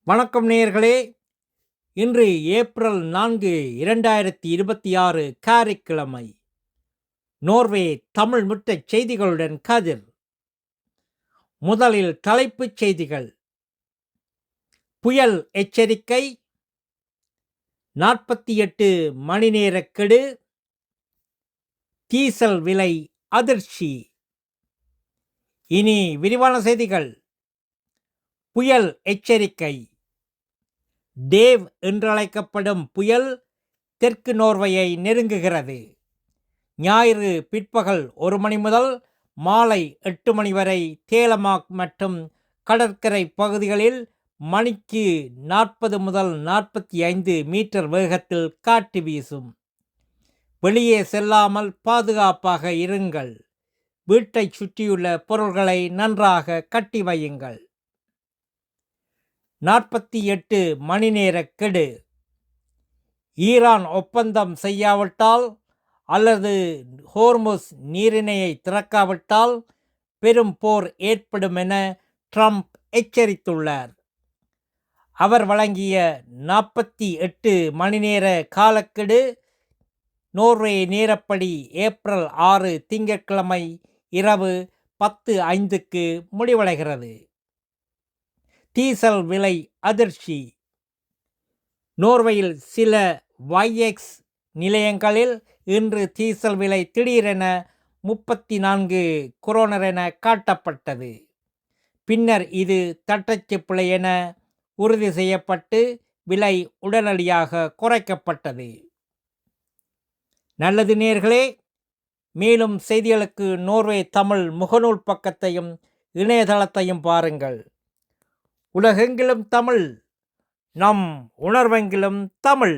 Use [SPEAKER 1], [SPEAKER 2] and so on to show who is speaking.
[SPEAKER 1] வணக்கம் நேயர்களே. இன்று ஏப்ரல் 4, 2026 காரைக்கிழமை. நோர்வே தமிழ் முற்றச் செய்திகளுடன் கதிர். முதலில் தலைப்புச் செய்திகள். புயல் எச்சரிக்கை, 48 மணி நேர கெடு, டீசல் விலை அதிர்ச்சி. இனி விரிவான செய்திகள். புயல் எச்சரிக்கை. டேவ் என்றழைக்கப்படும் புயல் தெற்கு நோர்வையை நெருங்குகிறது. ஞாயிறு பிற்பகல் 1 மணி முதல் மாலை 8 மணி வரை தேலமாக் மற்றும் கடற்கரை பகுதிகளில் மணிக்கு 40 முதல் 45 மீட்டர் வேகத்தில் காற்று வீசும். வெளியே செல்லாமல் பாதுகாப்பாக இருங்கள். வீட்டை சுற்றியுள்ள பொருள்களை நன்றாக கட்டி வையுங்கள். 48 மணி நேர கெடு. ஈரான் ஒப்பந்தம் செய்யாவிட்டால் அல்லது ஹோர்முஸ் நீரிணையை திறக்காவிட்டால் பெரும் போர் ஏற்படும் என ட்ரம்ப் எச்சரித்துள்ளார். அவர் வழங்கிய 48 மணி நேர காலக்கெடு நோர்வே நேரப்படி ஏப்ரல் 6 திங்கட்கிழமை இரவு 10:05க்கு முடிவடைகிறது. டீசல் விலை அதிர்ச்சி. நோர்வேயில் சில YX நிலையங்களில் இன்று டீசல் விலை திடீரென 34 குரோனர் என காட்டப்பட்டது. பின்னர் இது தட்டச்சு பிழை என உறுதி செய்யப்பட்டு விலை உடனடியாக குறைக்கப்பட்டது. நல்லது நேயர்களே, மேலும் செய்திகளுக்கு நோர்வே தமிழ் முகநூல் பக்கத்தையும் இணையதளத்தையும் பாருங்கள். உலகெங்கிலும் தமிழ், நம் உணர்வெங்கிலும் தமிழ்.